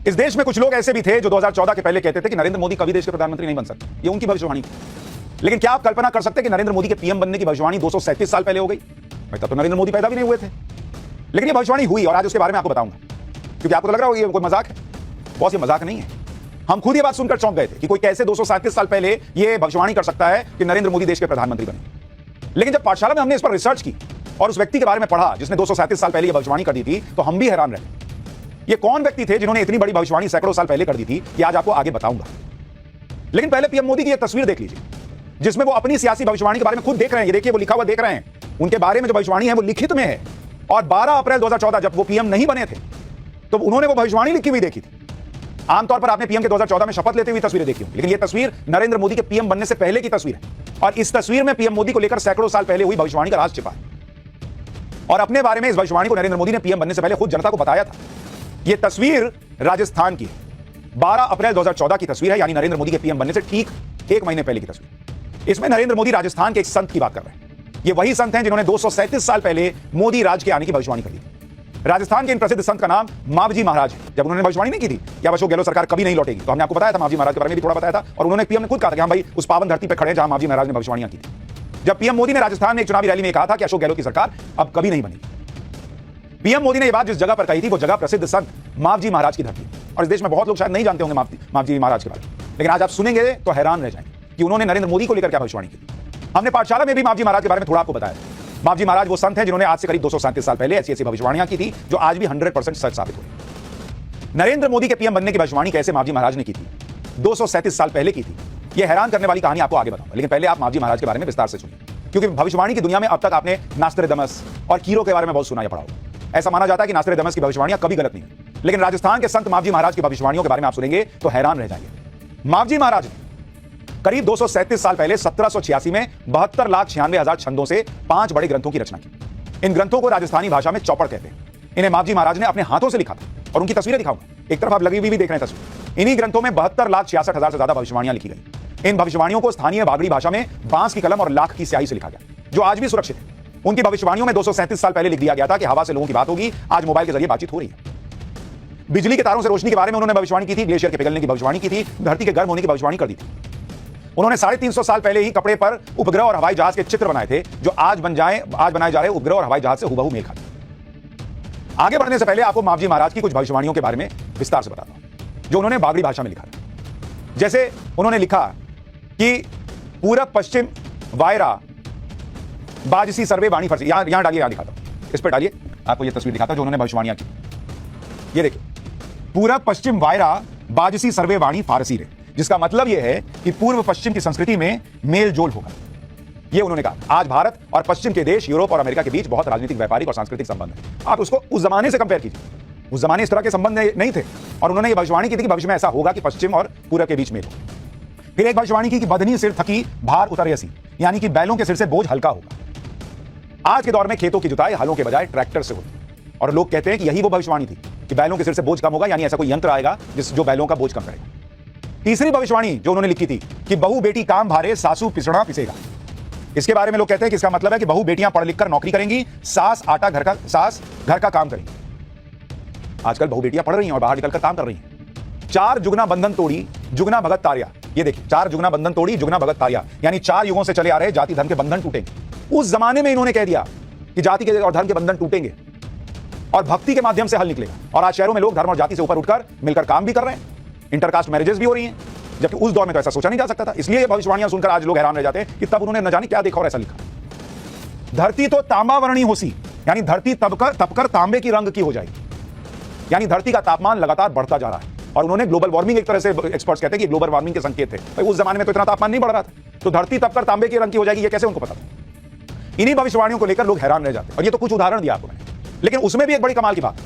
इस देश में कुछ लोग ऐसे भी थे जो 2014 के पहले कहते थे कि नरेंद्र मोदी कभी देश के प्रधानमंत्री नहीं बन सकते। ये उनकी भविष्यवाणी थी। लेकिन क्या आप कल्पना कर सकते हैं कि नरेंद्र मोदी के पीएम बनने की भविष्यवाणी 237 साल पहले हो गई? भाई तब तो नरेंद्र मोदी पैदा भी नहीं हुए थे। लेकिन ये भविष्यवाणी हुई और आज उसके बारे में आपको बताऊंगा, क्योंकि आपको तो लग रहा होगा ये कोई मजाक है। बॉस, ये मजाक नहीं है। हम खुद ये बात सुनकर चौंक गए थे कि कोई कैसे 237 साल पहले ये भविष्यवाणी कर सकता है कि नरेंद्र मोदी देश के प्रधानमंत्री बने। लेकिन जब पाठशाला में हमने इस पर रिसर्च की और उस व्यक्ति के बारे में पढ़ा जिसने 237 साल पहले ये भविष्यवाणी कर दी थी, तो हम भी हैरान रहे। ये कौन व्यक्ति थे जिन्होंने इतनी बड़ी भविष्यवाणी सैकड़ों साल पहले कर दी थी, ये आज आपको आगे बताऊंगा। लेकिन पहले पीएम मोदी की एक तस्वीर देख लीजिए जिसमें वो अपनी सियासी भविष्यवाणी के बारे में खुद देख रहे हैं। ये देखिए, वो लिखा हुआ देख रहे हैं। उनके बारे में जो भविष्यवाणी है वो लिखित में है। और 12 अप्रैल 2014 जब वो पीएम नहीं बने थे तो उन्होंने वो भविष्यवाणी लिखी हुई देखी थी। आमतौर पर आपने पीएम के 2014 में शपथ लेते हुए तस्वीरें देखी होंगी, लेकिन ये तस्वीर नरेंद्र मोदी के पीएम बनने से पहले की तस्वीर है। और इस तस्वीर में पीएम मोदी को लेकर सैकड़ों साल पहले हुई भविष्यवाणी का राज छिपा है। और अपने बारे में इस भविष्यवाणी को नरेंद्र मोदी ने पीएम बनने से पहले खुद जनता को बताया था। यह तस्वीर राजस्थान की 12 अप्रैल 2014 की तस्वीर है, यानी नरेंद्र मोदी के पीएम बनने से ठीक 1 महीने पहले की तस्वीर। इसमें नरेंद्र मोदी राजस्थान के एक संत की बात कर रहे हैं। ये वही संत हैं जिन्होंने 237 साल पहले मोदी राज के आने की भविष्यवाणी कर दी थी। राजस्थान के इन प्रसिद्ध संत का नाम मावजी महाराज है। जब उन्होंने भविष्यवाणी नहीं की थी कि अशोक गहलोत सरकार कभी नहीं लौटेगी, तो हमने आपको बताया था, मावजी महाराज के बारे में भी थोड़ा बताया था। और उन्होंने पीएम ने खुद कहा था कि हम भाई उस पावन धरती पर खड़े हैं जहां मावजी महाराज ने भविष्यवाणियां की थी। जब पीएम मोदी ने राजस्थान में एक चुनावी रैली में कहा था कि अशोक गहलोत की सरकार अब कभी नहीं बनेगी, पीएम मोदी ने यह बात जिस जगह पर कही थी वो जगह प्रसिद्ध संत मावजी महाराज की धरती। और इस देश में बहुत लोग शायद नहीं जानते होंगे मावजी महाराज के बारे में, लेकिन आज आप सुनेंगे तो हैरान रह जाएंगे कि उन्होंने नरेंद्र मोदी को लेकर क्या भविष्यवाणी की। हमने पाठशाला में भी मावजी महाराज के बारे में थोड़ा आपको बताया। मावजी महाराज वो संत हैं जिन्होंने आज से करीब 237 साल पहले ऐसी भविष्यवाणियां की थी जो आज भी 100% सच साबित हुई। नरेंद्र मोदी के पीएम बनने की भविष्यवाणी कैसे मावजी महाराज ने की थी, 237 साल पहले की थी। यह हैरान करने वाली कहानी आपको आगे बताऊंगा, लेकिन पहले आप मावजी महाराज के बारे में विस्तार से सुनिए, क्योंकि भविष्यवाणी की दुनिया में अब तक आपने नास्ट्रेडमस और कीरो के बारे में बहुत सुना या पढ़ा होगा। ऐसा माना जाता है कि नास्ट्रेडमस की भविष्यवाणियां कभी गलत नहीं हुई, लेकिन राजस्थान के संत मावजी महाराज की भविष्यवाणियों के बारे में आप सुनेंगे तो हैरान रह जाएंगे। मावजी महाराज ने करीब 237 साल पहले 1786 में 72,96,000 छंदों से 5 बड़े ग्रंथों की रचना की। इन ग्रंथों को राजस्थानी भाषा में चौपड़ कहते हैं। इन्हें मावजी महाराज ने अपने हाथों से लिखा था और उनकी तस्वीरें दिखाऊंगा। एक तरफ आप लगी हुई भी देख रहे हैं तस्वीर। इन्हीं ग्रंथों में 72,66,000 से ज्यादा भविष्यवाणियां लिखी गई। इन भविष्यवाणियों को स्थानीय बागड़ी भाषा में बांस की कलम और लाख की स्याही से लिखा गया, जो आज भी सुरक्षित है। उनकी भविष्यवाणियों में 237 साल पहले लिख दिया गया था कि हवा से लोगों की बात होगी। आज मोबाइल के जरिए बातचीत हो रही है। बिजली के तारों से रोशनी के बारे में उन्होंने भविष्यवाणी की थी, ग्लेशियर के पिघलने की भविष्यवाणी की थी, धरती के गर्म होने की भविष्यवाणी कर दी थी। उन्होंने 350 साल पहले ही कपड़े पर उपग्रह और हवाई जहाज के चित्र बनाए थे, जो आज बनाए जा रहे उपग्रह और हवाई जहाज से हुबहू मेल खाते। आगे बढ़ने से पहले आपको मावजी महाराज की कुछ भविष्यवाणियों के बारे में विस्तार से बताता हूं, जो उन्होंने बागड़ी भाषा में लिखा था। जैसे उन्होंने लिखा कि पूरब पश्चिम वायरा बाजसी सर्वे वाणी फरसी। यहां डालिए, यहां दिखाता हूं, इस पर डालिए, आपको यह तस्वीर दिखाता हूं जो उन्होंने भविष्यवाणियां की। ये देखिए, पूरब पश्चिम वायरा बाजसी सर्वे वाणी फारसी रे, जिसका मतलब यह है कि पूर्व पश्चिम की संस्कृति में मेल जोल होगा। यह उन्होंने कहा। आज भारत और पश्चिम के देश यूरोप और अमेरिका के बीच बहुत राजनीतिक, व्यापारिक और सांस्कृतिक संबंध है। आप उसको उस जमाने से कंपेयर कीजिए। उस जमाने इस तरह के संबंध नहीं थे और उन्होंने ये भविष्यवाणी की थी कि भविष्य में ऐसा होगा कि पश्चिम और पूर्व के बीच मेल हो। फिर एक भविष्यवाणी की कि बदनी सिर थकी भार उतरयसी, यानी कि बैलों के सिर से बोझ हल्का होगा। आज के दौर में खेतों की जुताई हलों के बजाय ट्रैक्टर से होती है और लोग कहते हैं कि यही वो भविष्यवाणी थी कि बैलों के सिर से बोझ कम होगा, यानी ऐसा कोई यंत्र आएगा जो बैलों का बोझ कम करेगा। तीसरी भविष्यवाणी जो उन्होंने लिखी थी कि बहू बेटी काम भारे सासू पिसड़ा पिसेगा। इसके बारे में लोग कहते हैं कि इसका मतलब है कि बहू बेटियां पढ़ लिख कर नौकरी करेंगी, सास घर का काम करेंगी। आजकल बहू बेटियां पढ़ रही हैं और बाहर निकलकर काम कर रही हैं। 4 जुगना बंधन तोड़ी जुगना भगत तारिया। ये देखिए, 4 जुगना बंधन तोड़ी जुगना भगत तारिया, यानी 4 युगों से चले आ रहे जाति धर्म के बंधन टूटेंगे। उस जमाने में इन्होंने कह दिया कि जाति के और धर्म के बंधन टूटेंगे और भक्ति के माध्यम से हल निकलेगा। और आज शहरों में लोग धर्म और जाति से ऊपर उठकर मिलकर काम भी कर रहे हैं, इंटरकास्ट मैरिजेस भी हो रही हैं, जबकि उस दौर में तो ऐसा सोचा नहीं जा सकता था। इसलिए ये भविष्यवाणियां सुनकर आज लोग हैरान रह जाते हैं कि तब उन्होंने न जाने क्या देखा और ऐसा लिखा। धरती तो तांबावर्णी होसी, यानी धरती तपकर तांबे की रंग की हो जाएगी, यानी धरती का तापमान लगातार बढ़ता जा रहा है। और उन्होंने ग्लोबल वार्मिंग, एक तरह से एक्सपर्ट्स कहते हैं कि ग्लोबल वार्मिंग के संकेत थे। भाई उस जमाने में तो इतना तापमान नहीं बढ़ रहा था, तो धरती तपकर तांबे की रंग की हो जाएगी, ये कैसे उनको पता था? इन्हीं भविष्यवाणियों को लेकर लोग हैरान रह जाते हैं। और ये तो कुछ उदाहरण दिया आपको मैंने, लेकिन उसमें भी एक बड़ी कमाल की बात,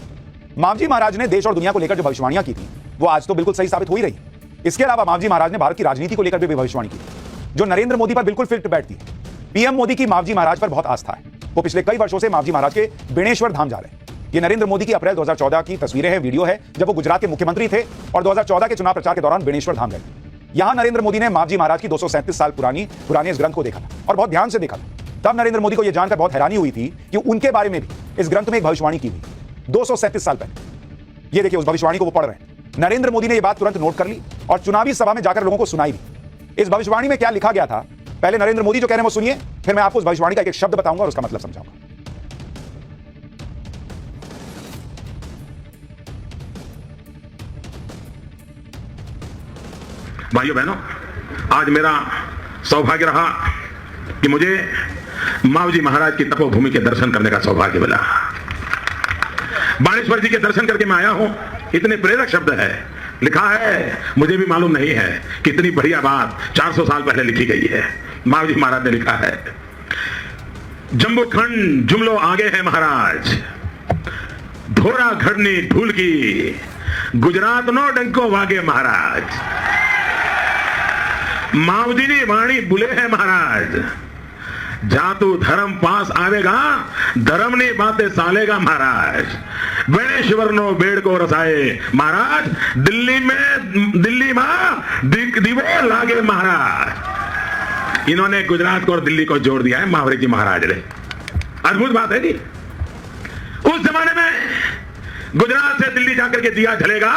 मावजी महाराज ने देश और दुनिया को लेकर जो भविष्यवाणियां की थी वो आज तो बिल्कुल सही साबित हो ही रही। इसके अलावा मावजी महाराज ने भारत की राजनीति को लेकर भी भविष्यवाणी की, जो नरेंद्र मोदी पर बिल्कुल फिट बैठती है। पीएम मोदी की मावजी महाराज पर बहुत आस्था है। वो पिछले कई वर्षों से मावजी महाराज के बेणेश्वर धाम जा रहे हैं। ये नरेंद्र मोदी की अप्रैल 2014 की तस्वीरें हैं, वीडियो है, जब वो गुजरात के मुख्यमंत्री थे और 2014 के चुनाव प्रचार के दौरान बेणेश्वर धाम गए। यहां नरेंद्र मोदी ने मावजी महाराज की 237 साल पुराने इस ग्रंथ को देखा था और बहुत ध्यान से देखा था। तब नरेंद्र मोदी को यह जानकर बहुत हैरानी हुई थी कि उनके बारे में भी इस ग्रंथ में एक भविष्यवाणी की हुई 237 साल पहले। ये देखिए, उस भविष्यवाणी को वो पढ़ रहे हैं। नरेंद्र मोदी ने यह बात तुरंत नोट कर ली और चुनावी सभा में जाकर लोगों को सुनाई भी। इस भविष्यवाणी में क्या लिखा गया था, पहले नरेंद्र मोदी जो कह रहे हैं वो सुनिए, फिर मैं आपको उस भविष्यवाणी का एक शब्द बताऊंगा और उसका मतलब समझाऊंगा। भाइयों बहनों, आज मेरा सौभाग्य रहा कि मुझे मावजी महाराज की तपोभूमि के दर्शन करने का सौभाग्य मिला। बाणेश्वर जी के दर्शन करके मैं आया हूं। इतने प्रेरक शब्द है, लिखा है, मुझे भी मालूम नहीं है कितनी बढ़िया बात 400 साल पहले लिखी गई है। मावजी महाराज ने लिखा है, जम्बूखंड जुमलो आगे है महाराज, धोरा घड़नी ढूल की, गुजरात नो डंको वागे महाराज, मावजी ने वाणी बुले है महाराज, जातु धर्म पास आवेगा, धर्म ने बातें सालेगा महाराज, बेणेश्वर नो बेड़ को रसाए महाराज, दिल्ली में दिवो लागे महाराज। इन्होंने गुजरात को और दिल्ली को जोड़ दिया है महावरी जी महाराज ने। अद्भुत बात है जी। उस जमाने में गुजरात से दिल्ली जाकर के दिया जलेगा,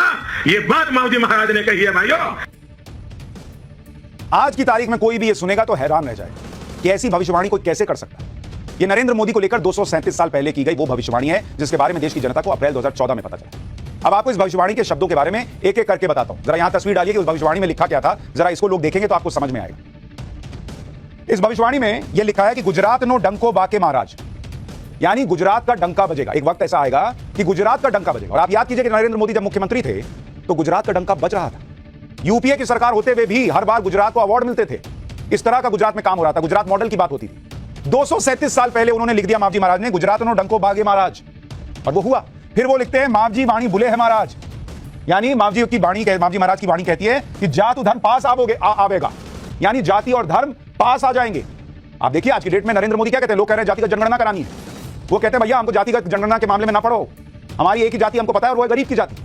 ये बात मावजी महाराज ने कही है भाइयों। आज की तारीख में कोई भी ये सुनेगा तो हैरान रह जाएगा कि ऐसी भविष्यवाणी कोई कैसे कर सकता है। ये नरेंद्र मोदी को लेकर 237 साल पहले की गई वो भविष्यवाणी है जिसके बारे में देश की जनता को अप्रैल 2014 में पता चला। अब आपको इस भविष्यवाणी के शब्दों के बारे में एक एक करके बताता हूं। जरा यहां तस्वीर डालिए कि उस भविष्यवाणी में लिखा क्या था, जरा इसको लोग देखेंगे तो आपको समझ में आएगा। इस भविष्यवाणी में यह लिखा है कि गुजरात नो डंको बाके महाराज, यानी गुजरात का डंका बजेगा। एक वक्त ऐसा आएगा कि गुजरात का डंका बजेगा। और आप याद कीजिए कि नरेंद्र मोदी जब मुख्यमंत्री थे तो गुजरात का डंका बज रहा था। यूपीए की सरकार होते हुए भी हर बार गुजरात को अवार्ड मिलते थे। इस तरह का गुजरात में काम हो रहा था, गुजरात मॉडल की बात होती थी। 237 साल पहले उन्होंने लिख दिया मावजी महाराज ने, गुजरात नो डंको बागे महाराज, और वो हुआ। फिर वो लिखते हैं मावजी वाणी बुले है महाराज, यानी मावजी महाराज की वाणी कहती है कि जातु धर्म पास आवेगा, यानी जाति और धर्म पास आ जाएंगे। आप देखिए आज की डेट में नरेंद्र मोदी क्या कहते हैं, लोग कह रहे हैं जातिगत जनगणना करानी है। वो कहते हैं भैया हमको जातिगत जनगणना के मामले में ना पढ़ो, हमारी एक ही जाति हमको पता है और वो है गरीब की जाति,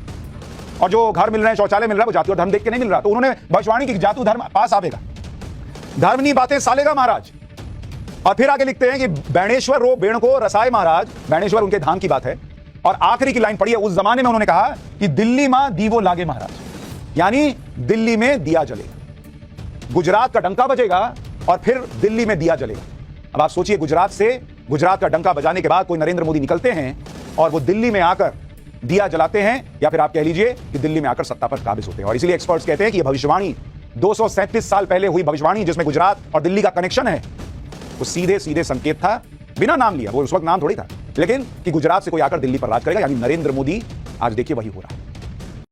और जो घर मिल रहे हैं, शौचालय मिल रहा है, वो जाति और धर्म देख के नहीं मिल रहा। तो उन्होंने भविष्यवाणी की जातु धर्म पास आवेगा, धर्म नहीं बातें सालेगा महाराज। और फिर आगे लिखते हैं कि बेणेश्वर रो बेण को रसाए महाराज, बेणेश्वर उनके धाम की बात है। और आखिरी की लाइन पढ़िए, उस जमाने में उन्होंने कहा कि दिल्ली मां दीवो लागे महाराज, यानी दिल्ली में दिया जलेगा, गुजरात का डंका बजेगा और फिर दिल्ली में दिया जलेगा। अब आप सोचिए, गुजरात का डंका बजाने के बाद कोई नरेंद्र मोदी निकलते हैं और वो दिल्ली में आकर दिया जलाते हैं, या फिर आप कह लीजिए कि दिल्ली में आकर सत्ता पर काबिज होते हैं। और इसलिए एक्सपर्ट्स कहते हैं कि यह भविष्यवाणी 237 साल पहले हुई भविष्यवाणी जिसमें गुजरात और दिल्ली का कनेक्शन है, वो सीधे सीधे संकेत था, बिना नाम लिया, वो उस वक्त नाम थोड़ी था, लेकिन कि गुजरात से कोई आकर दिल्ली पर राज करेगा, यानी नरेंद्र मोदी। आज देखिए वही हो रहा है।